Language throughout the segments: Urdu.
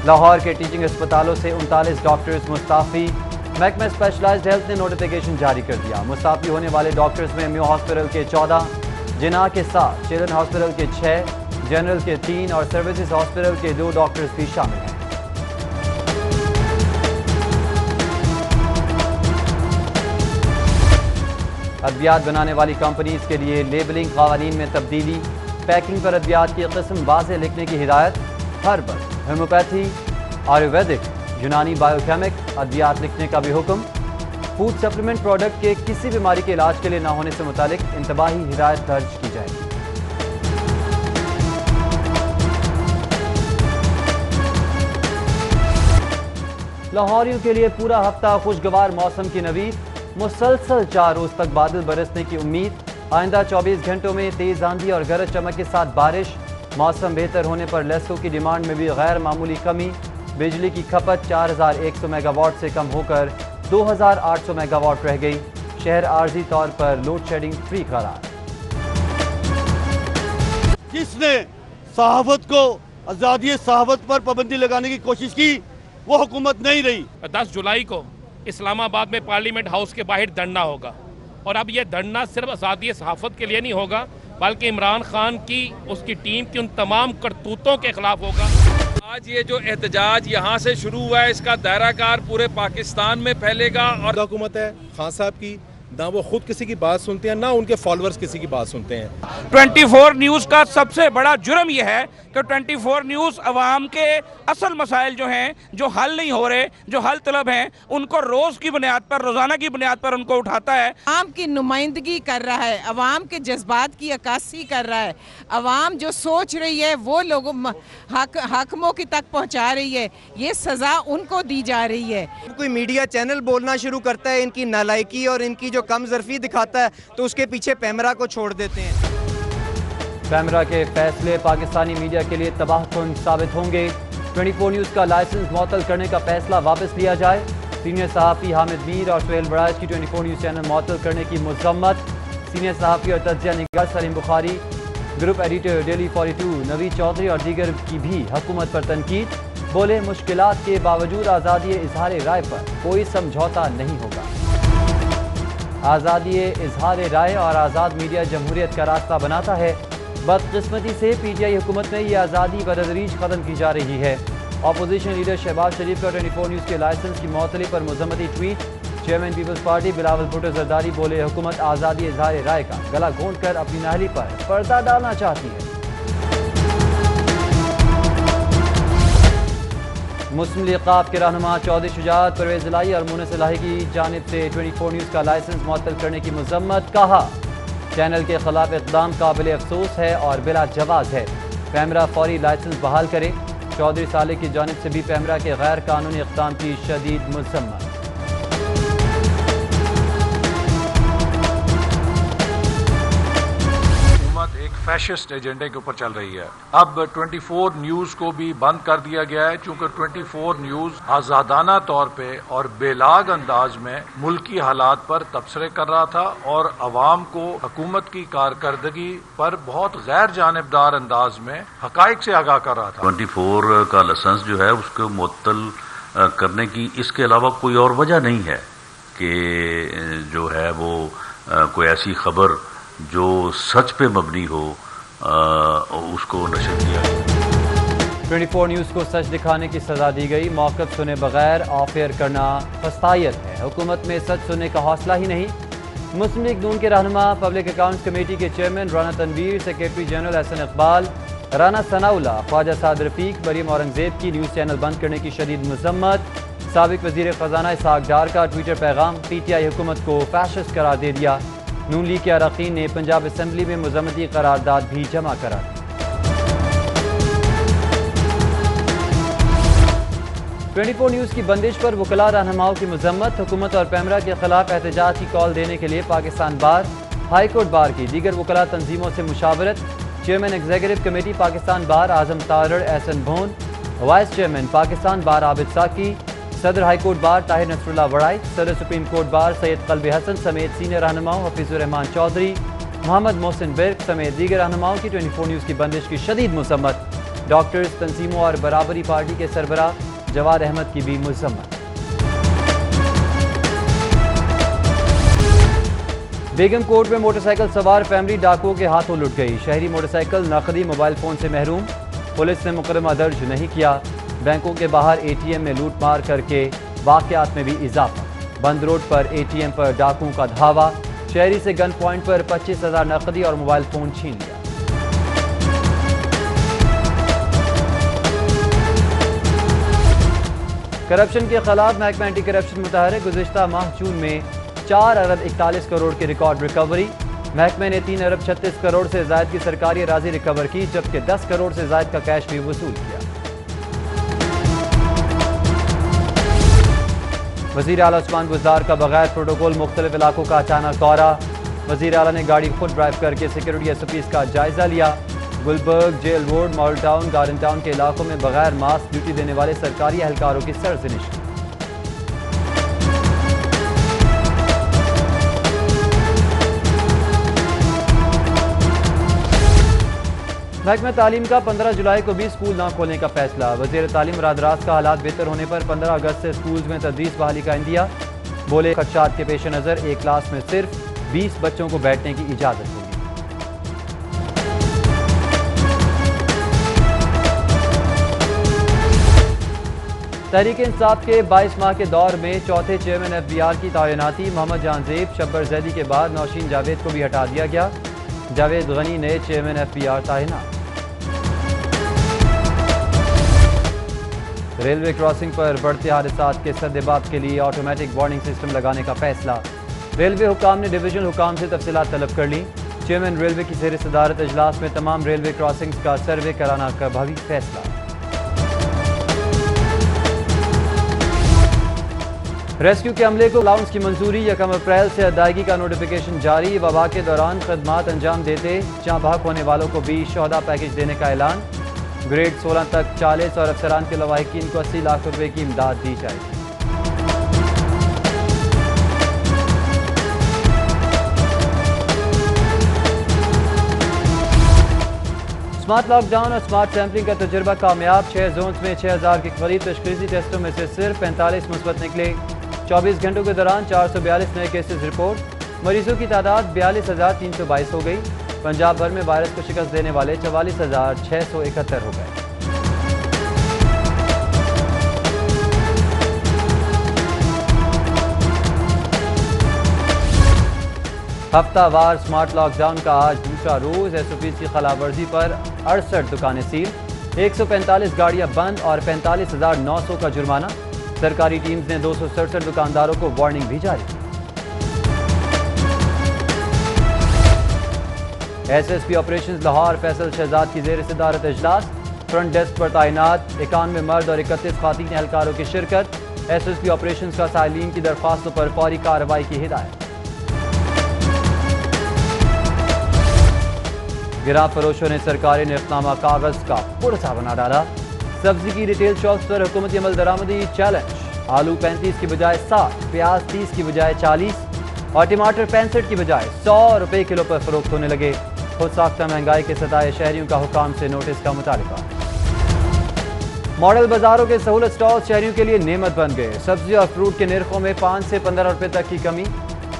لاہور کے ٹیچنگ اسپتالوں سے 39 ڈاکٹرز مستعفی. محکمہ اسپیشلائزڈ ہیلتھ نے نوٹیفیکیشن جاری کر دیا. مستعفی ہونے والے ڈاکٹرز میں میو ہاسپٹل کے 14، جناح کے 7، چلڈرن ہاسپٹل کے 6، جنرل کے 3 اور سروسز ہاسپٹل کے 2 ڈاکٹرز بھی شامل ہیں. ادویات بنانے والی کمپنیز کے لیے لیبلنگ قوانین میں تبدیلی. پیکنگ پر ادویات کی قسم واضح لکھنے کی ہدایت. ہربل، ہومیوپیتھی، آیورویدک، یونانی بایوکیمک ادویات لکھنے کا بھی حکم. فوڈ سپلیمنٹ پروڈکٹ کے کسی بیماری کے علاج کے لیے نہ ہونے سے متعلق انتباہی ہدایت درج کی جائے گی. لاہوریوں کے لیے پورا ہفتہ خوشگوار موسم کی نوید. مسلسل 4 روز تک بادل برسنے کی امید. آئندہ 24 گھنٹوں میں تیز آندھی اور گرج چمک کے ساتھ بارش. موسم بہتر ہونے پر لیسو کی ڈیمانڈ میں بھی غیر معمولی کمی. بجلی کی کھپت 4100 میگا واٹ سے کم ہو کر 2800 میگا واٹ رہ گئی. شہر عارضی طور پر لوڈ شیڈنگ فری قرار. جس نے صحافت کو، آزادی صحافت پر پابندی لگانے کی کوشش کی وہ حکومت نہیں رہی. 10 جولائی کو اسلام آباد میں پارلیمنٹ ہاؤس کے باہر دھرنا ہوگا، اور اب یہ دھرنا صرف آزادی صحافت کے لیے نہیں ہوگا بلکہ عمران خان کی، اس کی ٹیم کی ان تمام کرتوتوں کے خلاف ہوگا. آج یہ جو احتجاج یہاں سے شروع ہوا ہے، اس کا دائرہ کار پورے پاکستان میں پھیلے گا. اور حکومت ہے خان صاحب کی، نہ وہ خود کسی کی بات سنتے ہیں نہ ان کے فالورز کسی کی بات سنتے ہیں. 24 نیوز کا سب سے بڑا جرم یہ ہے کہ 24 نیوز عوام کے اصل مسائل جو ہیں، جو حل نہیں ہو رہے، جو حل طلب ہیں، ان کو روز کی بنیاد پر، روزانہ کی بنیاد پر ان کو اٹھاتا ہے. عوام کی نمائندگی کر رہا ہے، عوام کے جذبات کی عکاسی کر رہا ہے. عوام جو سوچ رہی ہے وہ لوگوں حاکموں کی تک پہنچا رہی ہے. یہ سزا ان کو دی جا رہی ہے. کوئی میڈیا چینل بولنا شروع کرتا ہے ان کی نالائکی اور ان کی جو کم ظرفی دکھاتا ہے تو اس کے پیچھے پیمرا کو چھوڑ دیتے ہیں. پیمرا کے فیصلے پاکستانی میڈیا کے لیے تباہ کن ثابت ہوں گے. 24 نیوز کا لائسنس معطل کرنے کا فیصلہ واپس لیا جائے. سینئر صحافی حامد میر اور سہیل بڑائچ کی 24 نیوز چینل معطل کرنے کی مذمت. سینئر صحافی اور تجزیہ نگار سلیم بخاری، گروپ ایڈیٹر ڈیلی 42 نوید چودھری اور دیگر کی بھی حکومت پر تنقید. بولے مشکلات کے باوجود آزادی اظہار رائے پر کوئی سمجھوتا نہیں ہوگا. آزادی اظہار رائے اور آزاد میڈیا جمہوریت کا راستہ بناتا ہے. بدقسمتی سے پی ٹی آئی حکومت میں یہ آزادی بتدریج ختم کی جا رہی ہے. اپوزیشن لیڈر شہباز شریف کا 24 نیوز کے لائسنس کی معطلی پر مذمتی ٹویٹ. چیئرمین پیپلز پارٹی بلاول بھٹو زرداری بولے حکومت آزادی اظہار رائے کا گلا گھونٹ کر اپنی نااہلی پر پردہ ڈالنا چاہتی ہے. مسلم لیگ قاف کے رہنما چودھری شجاعت، پرویز الہی اور مونس الہی کی جانب سے 24 نیوز کا لائسنس معطل کرنے کی مذمت. کہا چینل کے خلاف اقدام قابل افسوس ہے اور بلا جواز ہے. پیمرا فوری لائسنس بحال کرے. چودھری صالح کی جانب سے بھی پیمرا کے غیر قانونی اقدام کی شدید مذمت. فیشسٹ ایجنڈے کے اوپر چل رہی ہے. اب 24 نیوز کو بھی بند کر دیا گیا ہے چونکہ 24 نیوز آزادانہ طور پہ اور بے لاگ انداز میں ملکی حالات پر تبصرے کر رہا تھا اور عوام کو حکومت کی کارکردگی پر بہت غیر جانبدار انداز میں حقائق سے آگاہ کر رہا تھا. 24 کا لائسنس جو ہے اس کو معطل کرنے کی اس کے علاوہ کوئی اور وجہ نہیں ہے کہ جو ہے وہ کوئی ایسی خبر جو سچ پہ مبنی ہو اس کو نشر کیا گیا. 24 نیوز کو سچ دکھانے کی سزا دی گئی. موقف سنے بغیر آف ایئر کرنا فسطائیت ہے. حکومت میں سچ سننے کا حوصلہ ہی نہیں. مسلم لیگ نون کے رہنما، پبلک اکاؤنٹس کمیٹی کے chairman Rana Tanveer, secretary general Ahsan Iqbal, Rana Sanaullah, Khawaja Saad Rafique, Maryam Aurangzeb کی نیوز چینل بند کرنے کی شدید مذمت. سابق وزیر خزانہ اسحاق ڈار کا ٹویٹر پیغام. پی ٹی آئی حکومت کو فیشسٹ قرار دے دیا. نون لیگ کے اراکین نے پنجاب اسمبلی میں مذمتی قرارداد بھی جمع کرا دی. 24 نیوز کی بندش پر وکلاء رہنماؤں کی مذمت. حکومت اور پیمرا کے خلاف احتجاج کی کال دینے کے لیے پاکستان بار، ہائی کورٹ بار کی دیگر وکلاء تنظیموں سے مشاورت. چیئرمین ایگزیکٹو کمیٹی پاکستان بار اعظم تارڑ احسن بھون، وائس چیئرمین پاکستان بار عابد ساکی، صدر ہائی کورٹ بار طاہر نصر اللہ وڑائی، صدر سپریم کورٹ بار سید قلب حسن سمیت سینئر رہنماؤں حفیظ الرحمان چودھری، محمد محسن برق سمیت دیگر رہنماؤں کی 24 نیوز کی بندش کی شدید مذمت. ڈاکٹرز تنظیموں اور برابری پارٹی کے سربراہ جواد احمد کی بھی مذمت۔ بیگم کوٹ میں موٹر سائیکل سوار فیملی ڈاکوؤں کے ہاتھوں لٹ گئی، شہری موٹر سائیکل نقدی موبائل فون سے محروم، پولیس نے مقدمہ درج نہیں کیا۔ بینکوں کے باہر اے ٹی ایم میں لوٹ مار کر کے واقعات میں بھی اضافہ، بند روڈ پر اے ٹی ایم پر ڈاکوؤں کا دھاوا، شہری سے گن پوائنٹ پر 25,000 نقدی اور موبائل فون چھین لیا۔ کرپشن کے خلاف محکمہ اینٹی کرپشن متحرک، گزشتہ ماہ جون میں 4 ارب 41 کروڑ کی ریکارڈ ریکوری، محکمے نے 3 ارب 36 کروڑ سے زائد کی سرکاری اراضی ریکور کی، جبکہ 10 کروڑ سے زائد کا کیش بھی وصول کیا۔ وزیر اعلیٰ عثمان بزدار کا بغیر پروٹوکول مختلف علاقوں کا اچانک دورہ، وزیر اعلیٰ نے گاڑی خود ڈرائیو کر کے سیکورٹی ایس او پیز کا جائزہ لیا۔ Gulberg, Jail Road, Model Town, Garden Town کے علاقوں میں بغیر ماسک ڈیوٹی دینے والے سرکاری اہلکاروں کی سرزنش کی۔ محکمہ تعلیم کا 15 جولائی کو بھی اسکول نہ کھولنے کا فیصلہ، وزیر تعلیم راج راست کا حالات بہتر ہونے پر 15 اگست سے اسکولز میں تدریس بحالی کا عندیہ، بولے خدشات کے پیش نظر ایک کلاس میں صرف 20 بچوں کو بیٹھنے کی اجازت ہوگی۔ تحریک انصاف کے 22 ماہ کے دور میں چوتھے چیئرمین ایف بی آر کی تعیناتی، محمد جان زیب شبر زیدی کے بعد نوشین جاوید کو بھی ہٹا دیا گیا، جاوید غنی نئے چیئرمین ایف بی آر تعینات۔ ریلوے کراسنگ پر بڑھتے حادثات کے سدباب کے لیے آٹومیٹک وارننگ سسٹم لگانے کا فیصلہ، ریلوے حکام نے ڈویژن حکام سے تفصیلات طلب کر لی، چیئرمین ریلوے کی زیر صدارت اجلاس میں تمام ریلوے کراسنگز کا سروے کرانا کا بھی فیصلہ۔ ریسکیو کے عملے کو الاؤنس کی منظوری، 1 اپریل سے ادائیگی کا نوٹیفیکیشن جاری، وبا کے دوران خدمات انجام دیتے جاں بحق ہونے والوں کو بھی شہداء پیکج دینے کا اعلان، گریڈ 16 تک 40 اور افسران کے لواحقین کو 80 لاکھ روپے کی امداد دی جائے گی۔ اسمارٹ لاک ڈاؤن اور اسمارٹ سیمپلنگ کا تجربہ کامیاب، 6 زونز میں 6,000 کے قریب تشخیصی ٹیسٹوں میں سے صرف 45 مثبت نکلے، 24 گھنٹوں کے دوران 442 نئے کیسز رپورٹ، مریضوں کی تعداد 42,322 ہو گئی، پنجاب بھر میں وائرس کو شکست دینے والے 44,671 ہو گئے۔ ہفتہ وار اسمارٹ لاک ڈاؤن کا آج دوسرا روز، ایس او پیز کی خلاف ورزی پر 68 دکانیں سیل، 145 گاڑیاں بند اور 45,900 کا جرمانہ، سرکاری ٹیمز نے 267 دکانداروں کو وارننگ بھی جاری کی۔ S S P operations Lahore Faisal Shahzad کی زیر صدارت اجلاس، فرنٹ ڈیسک پر تعینات 91 مرد اور 31 خواتین اہلکاروں کی شرکت، ایس ایس پی آپریشنز کا سائلین کی درخواستوں پر فوری کارروائی کی ہدایت۔ گراں فروشوں نے سرکاری نرخنامہ کاغذ کا پرزہ بنا ڈالا، سبزی کی ریٹیل شاپس پر حکومتی عمل درآمدی چیلنج، آلو 35 کی بجائے 60، پیاز 30 کی بجائے 40 اور ٹماٹر 65 کی بجائے 100 روپے کلو پر فروخت ہونے لگے، خود ساختہ مہنگائی کے ستائے شہریوں کا حکام سے نوٹس کا مطالبہ۔ ماڈل بازاروں کے سہولت سٹال شہریوں کے لیے نعمت بن گئے، سبزی اور فروٹ کے نرخوں میں 5 سے 15 روپے تک کی کمی،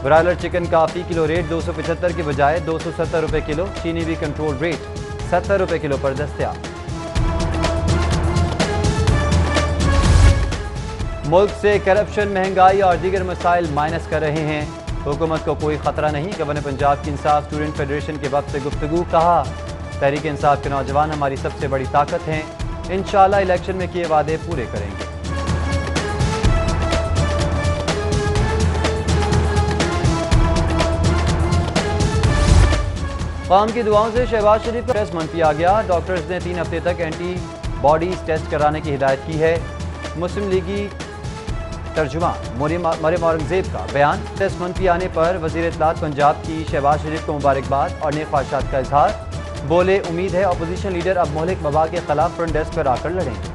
برائلر چکن کا فی کلو ریٹ 275 کی بجائے 270 روپے کلو، چینی بھی کنٹرول ریٹ 70 روپے کلو پر دستیاب۔ ملک سے کرپشن، مہنگائی اور دیگر مسائل مائنس کر رہے ہیں، حکومت کو کوئی خطرہ نہیں، گورنر پنجاب کی انصاف اسٹوڈنٹ فیڈریشن کے وقت سے گفتگو، کہا تحریک انصاف کے نوجوان ہماری سب سے بڑی طاقت ہیں، انشاءاللہ الیکشن میں کیے وعدے پورے کریں گے۔ قوم کی دعاؤں سے شہباز شریف کا ٹیسٹ منفی آ گیا، ڈاکٹرز نے 3 ہفتے تک اینٹی باڈیز ٹیسٹ کرانے کی ہدایت کی ہے، مسلم لیگی ترجمان مریم اورنگزیب کا بیان، ٹیسٹ منفی آنے پر وزیر اطلاعات پنجاب کی شہباز شریف کو مبارکباد اور نیک خواہشات کا اظہار، بولے امید ہے اپوزیشن لیڈر اب مہلک وبا کے خلاف فرنٹ ڈیسک پر آ کر لڑیں گے۔